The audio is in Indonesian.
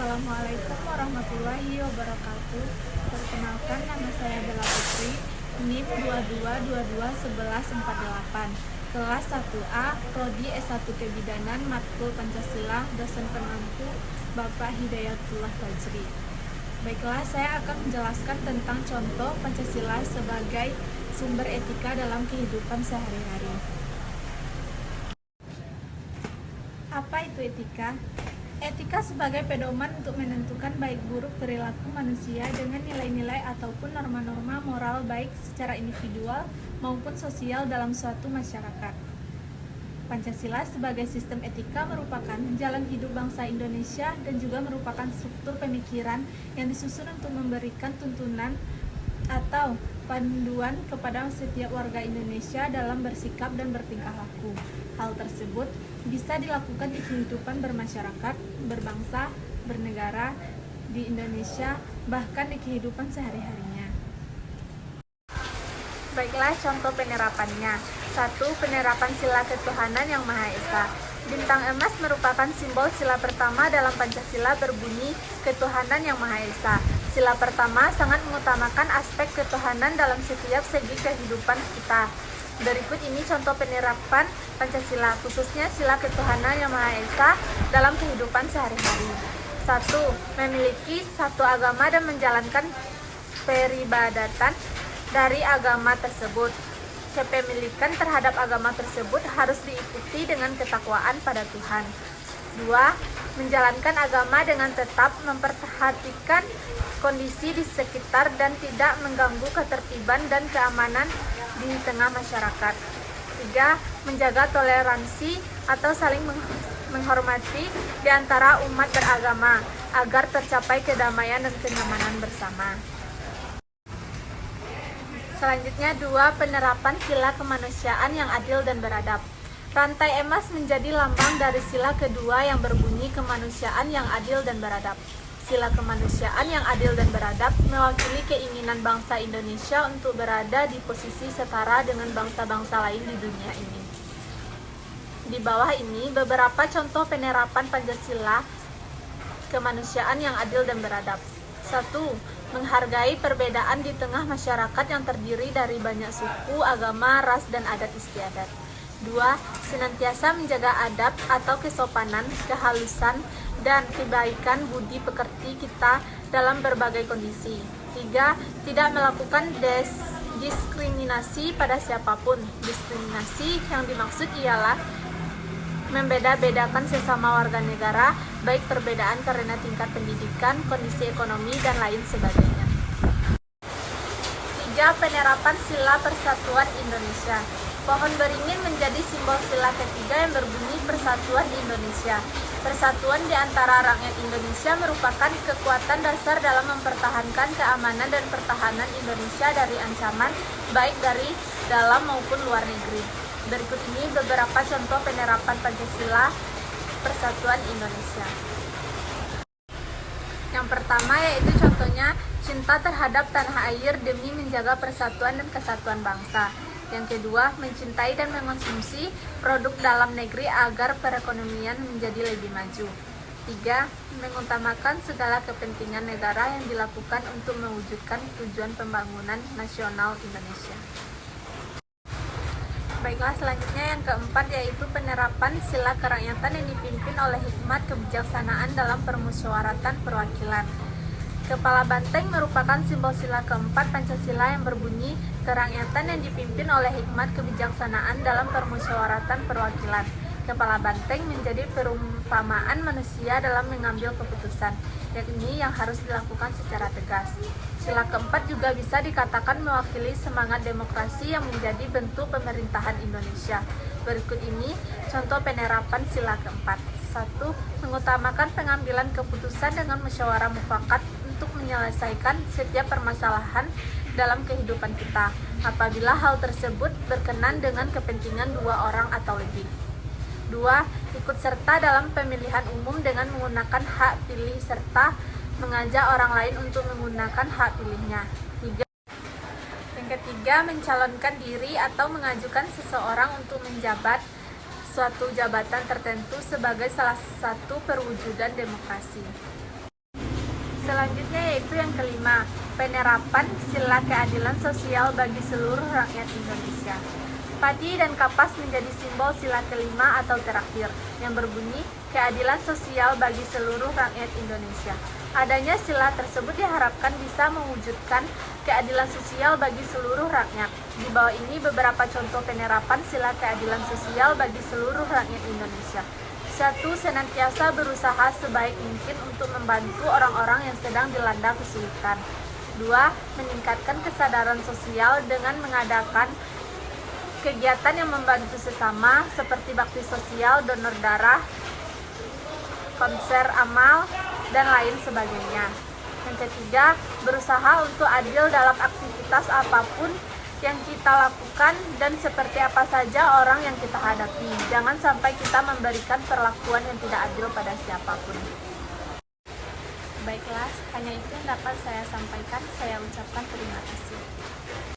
Assalamualaikum warahmatullahi wabarakatuh. Perkenalkan, nama saya Bella Putri, NIM 22221148, kelas 1A, Prodi S1 Kebidanan, Matkul Pancasila, dosen penampu Bapak Hidayatullah Fajri. Baiklah, saya akan menjelaskan tentang contoh Pancasila sebagai sumber etika dalam kehidupan sehari-hari. Apa itu etika? Etika sebagai pedoman untuk menentukan baik buruk perilaku manusia dengan nilai-nilai ataupun norma-norma moral baik secara individual maupun sosial dalam suatu masyarakat. Pancasila sebagai sistem etika merupakan jalan hidup bangsa Indonesia dan juga merupakan struktur pemikiran yang disusun untuk memberikan tuntunan atau panduan kepada setiap warga Indonesia dalam bersikap dan bertingkah laku. Hal tersebut bisa dilakukan di kehidupan bermasyarakat, berbangsa, bernegara di Indonesia, bahkan di kehidupan sehari-harinya. Baiklah, contoh penerapannya. 1. Penerapan sila ketuhanan yang Maha Esa. Bintang emas merupakan simbol sila pertama dalam Pancasila, berbunyi ketuhanan yang Maha Esa. Sila pertama sangat mengutamakan aspek ketuhanan dalam setiap segi kehidupan kita. Berikut ini contoh penerapan Pancasila, khususnya sila ketuhanan yang Maha Esa dalam kehidupan sehari-hari. 1. Memiliki satu agama dan menjalankan peribadatan dari agama tersebut. Kepemilikan terhadap agama tersebut harus diikuti dengan ketakwaan pada Tuhan. 2. Menjalankan agama dengan tetap memperhatikan kondisi di sekitar dan tidak mengganggu ketertiban dan keamanan di tengah masyarakat. 3. Menjaga toleransi atau saling menghormati di antara umat beragama agar tercapai kedamaian dan kenyamanan bersama. Selanjutnya, 2. Penerapan sila kemanusiaan yang adil dan beradab. Rantai emas menjadi lambang dari sila kedua yang berbunyi kemanusiaan yang adil dan beradab. Sila kemanusiaan yang adil dan beradab mewakili keinginan bangsa Indonesia untuk berada di posisi setara dengan bangsa-bangsa lain di dunia ini. Di bawah ini beberapa contoh penerapan Pancasila kemanusiaan yang adil dan beradab. 1. Menghargai perbedaan di tengah masyarakat yang terdiri dari banyak suku, agama, ras, dan adat istiadat. 2. Senantiasa menjaga adab atau kesopanan, kehalusan, dan kebaikan budi pekerti kita dalam berbagai kondisi. 3. Tidak melakukan diskriminasi pada siapapun. Diskriminasi yang dimaksud ialah membeda-bedakan sesama warga negara, baik perbedaan karena tingkat pendidikan, kondisi ekonomi, dan lain sebagainya. 3. Penerapan sila persatuan Indonesia. Pohon beringin menjadi simbol sila ketiga yang berbunyi persatuan di Indonesia. Persatuan di antara rakyat Indonesia merupakan kekuatan dasar dalam mempertahankan keamanan dan pertahanan Indonesia dari ancaman baik dari dalam maupun luar negeri. Berikut ini beberapa contoh penerapan Pancasila Persatuan Indonesia. Yang pertama yaitu contohnya cinta terhadap tanah air demi menjaga persatuan dan kesatuan bangsa. Yang kedua, mencintai dan mengonsumsi produk dalam negeri agar perekonomian menjadi lebih maju. 3. Mengutamakan segala kepentingan negara yang dilakukan untuk mewujudkan tujuan pembangunan nasional Indonesia. Baiklah, selanjutnya yang keempat yaitu penerapan sila kerakyatan yang dipimpin oleh hikmat kebijaksanaan dalam permusyawaratan perwakilan. Kepala banteng merupakan simbol sila keempat Pancasila yang berbunyi kerakyatan yang dipimpin oleh hikmat kebijaksanaan dalam permusyawaratan perwakilan. Kepala banteng menjadi perumpamaan manusia dalam mengambil keputusan, yakni yang harus dilakukan secara tegas. Sila keempat juga bisa dikatakan mewakili semangat demokrasi yang menjadi bentuk pemerintahan Indonesia. Berikut ini contoh penerapan sila keempat. 1. Mengutamakan pengambilan keputusan dengan musyawarah mufakat untuk menyelesaikan setiap permasalahan dalam kehidupan kita, apabila hal tersebut berkenan dengan kepentingan dua orang atau lebih. 2. Ikut serta dalam pemilihan umum dengan menggunakan hak pilih serta mengajak orang lain untuk menggunakan hak pilihnya. 3. Yang ketiga, mencalonkan diri atau mengajukan seseorang untuk menjabat suatu jabatan tertentu sebagai salah satu perwujudan demokrasi. Selanjutnya yaitu yang kelima, penerapan sila keadilan sosial bagi seluruh rakyat Indonesia. Padi dan kapas menjadi simbol sila kelima atau terakhir, yang berbunyi keadilan sosial bagi seluruh rakyat Indonesia. Adanya sila tersebut diharapkan bisa mewujudkan keadilan sosial bagi seluruh rakyat. Di bawah ini beberapa contoh penerapan sila keadilan sosial bagi seluruh rakyat Indonesia. 1. Senantiasa berusaha sebaik mungkin untuk membantu orang-orang yang sedang dilanda kesulitan. 2. Meningkatkan kesadaran sosial dengan mengadakan kegiatan yang membantu sesama seperti bakti sosial, donor darah, konser amal, dan lain sebagainya. Yang ketiga, berusaha untuk adil dalam aktivitas apapun yang kita lakukan dan seperti apa saja orang yang kita hadapi. Jangan sampai kita memberikan perlakuan yang tidak adil pada siapapun. Baiklah, hanya itu yang dapat saya sampaikan. Saya ucapkan terima kasih.